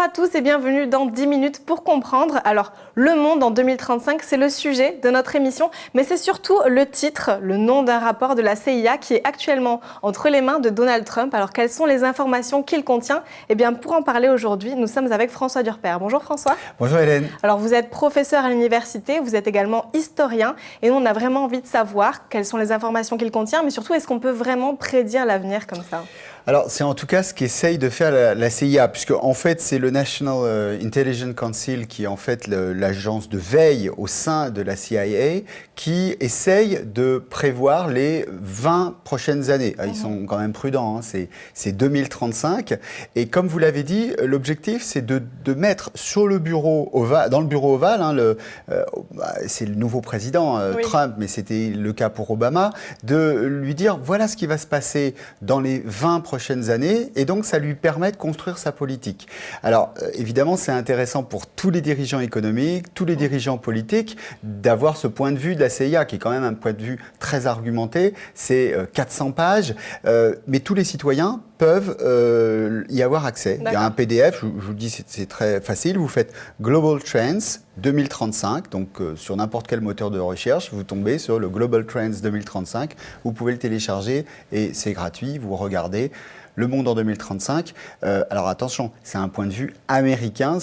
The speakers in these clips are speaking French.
à tous et bienvenue dans 10 minutes pour comprendre. Alors, le monde en 2035, c'est le sujet de notre émission, mais c'est surtout le titre, le nom d'un rapport de la CIA qui est actuellement entre les mains de Donald Trump. Alors, quelles sont les informations qu'il contient? Eh bien, pour en parler aujourd'hui, nous sommes avec François Durper. Bonjour François. Bonjour Hélène. Alors, vous êtes professeur à l'université, vous êtes également historien, et nous, on a vraiment envie de savoir quelles sont les informations qu'il contient, mais surtout, est-ce qu'on peut vraiment prédire l'avenir comme ça? Alors, c'est en tout cas ce qu'essaye de faire la CIA, puisque en fait, c'est le National Intelligence Council qui est en fait l'agence de veille au sein de la CIA qui essaye de prévoir les 20 prochaines années. Ils sont quand même prudents, hein, c'est 2035. Et comme vous l'avez dit, l'objectif, c'est de mettre sur le bureau ovale, dans le bureau ovale, hein, c'est le nouveau président oui. Trump, mais c'était le cas pour Obama, de lui dire voilà ce qui va se passer dans les 20 prochaines années, et donc ça lui permet de construire sa politique. Alors évidemment, c'est intéressant pour tous les dirigeants économiques, tous les dirigeants politiques, d'avoir ce point de vue de la CIA, qui est quand même un point de vue très argumenté. C'est 400 pages, mais tous les citoyens peuvent y avoir accès. Il y a un PDF, je vous le dis, c'est très facile. Vous faites Global Trends 2035, donc sur n'importe quel moteur de recherche, vous tombez sur le Global Trends 2035. Vous pouvez le télécharger et c'est gratuit. Vous regardez le monde en 2035. Alors attention, c'est un point de vue américain,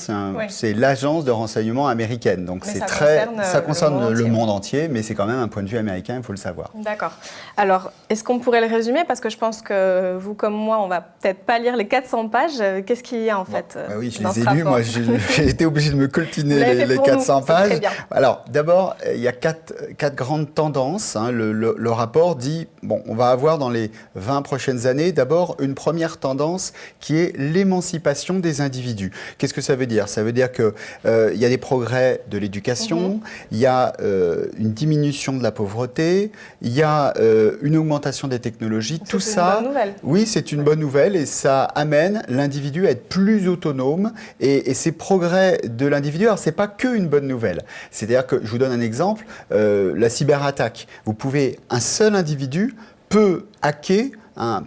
c'est l'agence de renseignement américaine. Donc ça concerne le monde entier, mais c'est quand même un point de vue américain, il faut le savoir. D'accord. Alors, est-ce qu'on pourrait le résumer? Parce que je pense que vous comme moi, on va peut-être pas lire les 400 pages. Qu'est-ce qu'il y a en fait Oui, je les ai lus. Moi, j'ai été obligé de me coltiner les 400 pages. Très bien. Alors, d'abord, il y a quatre grandes tendances. Hein. Le rapport dit, bon, on va avoir dans les 20 prochaines années, d'abord, une première tendance qui est l'émancipation des individus. Qu'est-ce que ça veut dire? Ça veut dire qu'il y a des progrès de l'éducation, il y a une diminution de la pauvreté, il y a une augmentation des technologies. Tout ça, une bonne nouvelle. Oui, c'est une bonne nouvelle et ça amène l'individu à être plus autonome et ces progrès de l'individu, alors c'est pas que une bonne nouvelle. C'est-à-dire que, je vous donne un exemple, la cyberattaque. Un seul individu peut hacker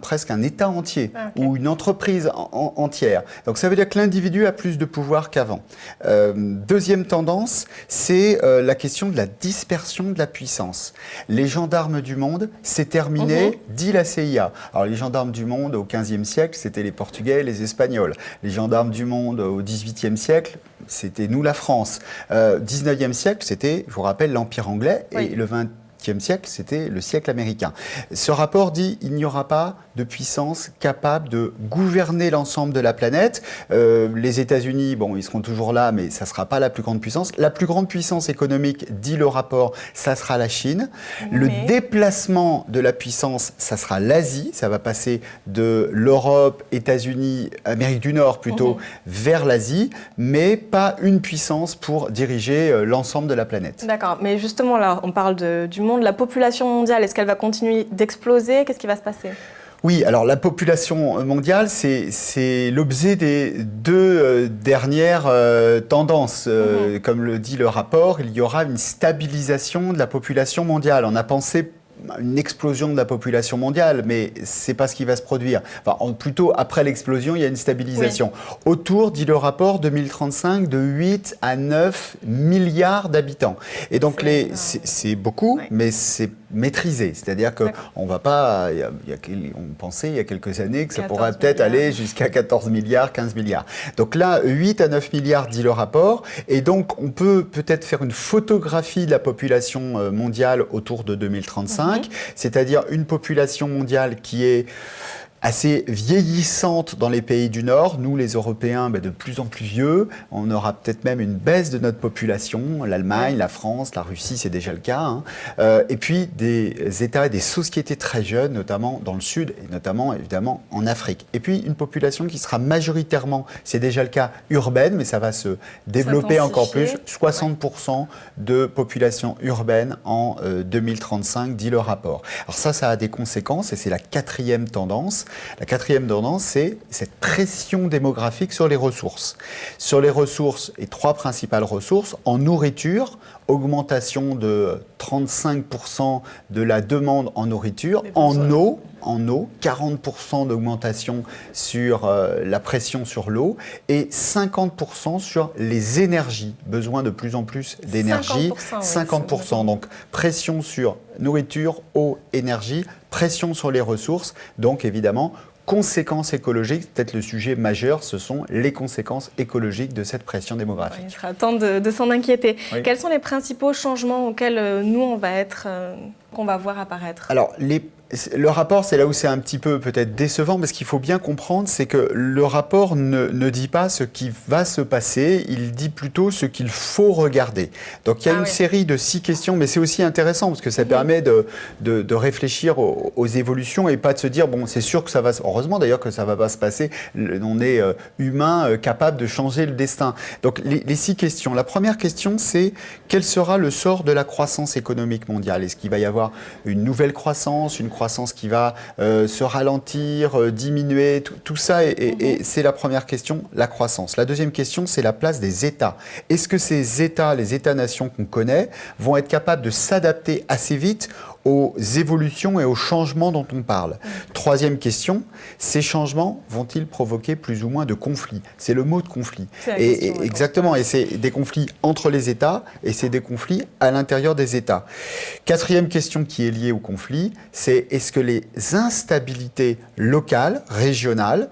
presque un État entier ou une entreprise entière. Donc ça veut dire que l'individu a plus de pouvoir qu'avant. Deuxième tendance, c'est la question de la dispersion de la puissance. Les gendarmes du monde, c'est terminé, dit la CIA. Alors les gendarmes du monde au XVe siècle, c'était les Portugais et les Espagnols. Les gendarmes du monde au XVIIIe siècle, c'était nous la France. 19e siècle, c'était, je vous rappelle, l'Empire anglais et le 20e siècle, c'était le siècle américain. Ce rapport dit qu'il n'y aura pas de puissance capable de gouverner l'ensemble de la planète. Les États-Unis, bon, ils seront toujours là, mais ça ne sera pas la plus grande puissance. La plus grande puissance économique, dit le rapport, ça sera la Chine. Le déplacement de la puissance, ça sera l'Asie. Ça va passer de l'Europe, États-Unis, Amérique du Nord plutôt, vers l'Asie, mais pas une puissance pour diriger l'ensemble de la planète. D'accord, mais justement là, on parle du monde, la population mondiale, est-ce qu'elle va continuer d'exploser? Qu'est-ce qui va se passer? Oui, alors la population mondiale, c'est l'objet des deux dernières tendances. Comme le dit le rapport, il y aura une stabilisation de la population mondiale. On a pensé une explosion de la population mondiale, mais c'est pas ce qui va se produire. Enfin, plutôt, après l'explosion, il y a une stabilisation. Autour, dit le rapport, 2035, de 8 à 9 milliards d'habitants. Et donc, c'est beaucoup, mais c'est maîtrisé. C'est-à-dire qu'on ne va pas... on pensait il y a quelques années que ça pourrait peut-être aller jusqu'à 14 milliards, 15 milliards. Donc là, 8 à 9 milliards, dit le rapport. Et donc, on peut peut-être faire une photographie de la population mondiale autour de 2035. C'est-à-dire une population mondiale qui est assez vieillissante dans les pays du Nord. Nous, les Européens, de plus en plus vieux. On aura peut-être même une baisse de notre population. L'Allemagne, la France, la Russie, c'est déjà le cas. Hein. Et puis des États et des sociétés très jeunes, notamment dans le Sud et notamment, évidemment, en Afrique. Et puis une population qui sera majoritairement, c'est déjà le cas, urbaine, mais ça va se développer encore plus. 60% de population urbaine en 2035, dit le rapport. Alors ça a des conséquences et c'est la quatrième tendance. La quatrième tendance, c'est cette pression démographique sur les ressources. Sur les ressources, et trois principales ressources, en nourriture, augmentation de 35% de la demande en nourriture, en eau, en eau, 40% d'augmentation sur la pression sur l'eau et 50% sur les énergies. Besoin de plus en plus d'énergie. 50%. Donc pression sur nourriture, eau, énergie, pression sur les ressources. Donc évidemment, conséquences écologiques, peut-être le sujet majeur, ce sont les conséquences écologiques de cette pression démographique. Il sera temps de s'en inquiéter. Oui. Quels sont les principaux changements auxquels nous, qu'on va voir apparaître? Alors, le rapport, c'est là où c'est un petit peu peut-être décevant, mais ce qu'il faut bien comprendre, c'est que le rapport ne dit pas ce qui va se passer, il dit plutôt ce qu'il faut regarder. Donc il y a une série de 6 questions, mais c'est aussi intéressant parce que ça permet de réfléchir aux évolutions et pas de se dire, bon, c'est sûr que ça va, heureusement d'ailleurs que ça ne va pas se passer, on est humain capable de changer le destin. Donc les 6 questions. La première question, c'est quel sera le sort de la croissance économique mondiale? Est-ce qu'il va y avoir une nouvelle croissance, une croissance qui va se ralentir, diminuer, tout ça, et c'est la première question, la croissance. La deuxième question, c'est la place des États. Est-ce que ces États, les États-nations qu'on connaît, vont être capables de s'adapter assez vite aux évolutions et aux changements dont on parle? Troisième question, ces changements vont-ils provoquer plus ou moins de conflits? C'est le mot de conflit. Exactement, et c'est des conflits entre les États et c'est des conflits à l'intérieur des États. Quatrième question qui est liée au conflit, c'est est-ce que les instabilités locales, régionales,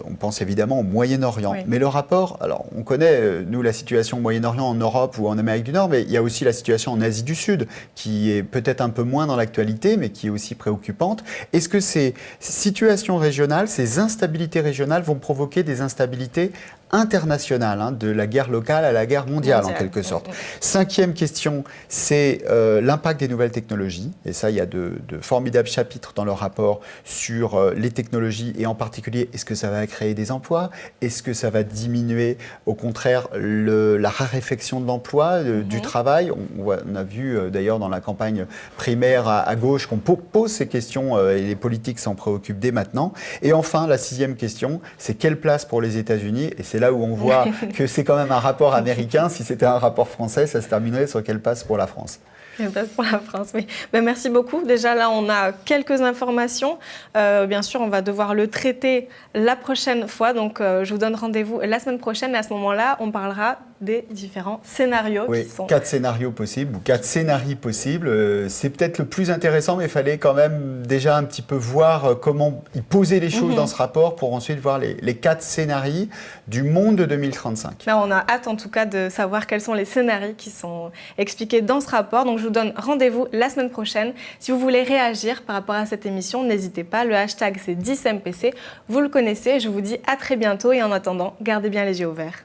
on pense évidemment au Moyen-Orient, mais le rapport, alors on connaît, nous, la situation au Moyen-Orient, en Europe ou en Amérique du Nord, mais il y a aussi la situation en Asie du Sud, qui est peut-être un peu moins dans l'actualité, mais qui est aussi préoccupante. Est-ce que ces situations régionales, ces instabilités régionales vont provoquer des instabilités internationales, de la guerre locale à la guerre mondiale, en quelque sorte? Cinquième question, c'est l'impact des nouvelles technologies. Et ça, il y a de formidables chapitres dans le rapport sur les technologies et en particulier, est-ce que ça va créer des emplois? Est-ce que ça va diminuer, au contraire, la raréfaction de l'emploi, du travail? On a vu d'ailleurs dans la campagne primaire à gauche qu'on pose ces questions et les politiques s'en préoccupent dès maintenant. Et enfin, la sixième question, c'est quelle place pour les États-Unis? Et c'est là où on voit que c'est quand même un rapport américain. Si c'était un rapport français, ça se terminerait sur quelle place pour la France. Pour la France, oui. Merci beaucoup. Déjà, là, on a quelques informations. Bien sûr, on va devoir le traiter la prochaine fois. Donc, je vous donne rendez-vous la semaine prochaine. Et à ce moment-là, on parlera des différents scénarios qui sont... 4 scénarios possibles ou 4 scénarios possibles. C'est peut-être le plus intéressant, mais il fallait quand même déjà un petit peu voir comment il posait les choses dans ce rapport pour ensuite voir les 4 scénarios du monde de 2035. Là, on a hâte en tout cas de savoir quels sont les scénarios qui sont expliqués dans ce rapport. Donc, je vous donne rendez-vous la semaine prochaine. Si vous voulez réagir par rapport à cette émission, n'hésitez pas. Le hashtag, c'est 10MPC. Vous le connaissez. Je vous dis à très bientôt et en attendant, gardez bien les yeux ouverts.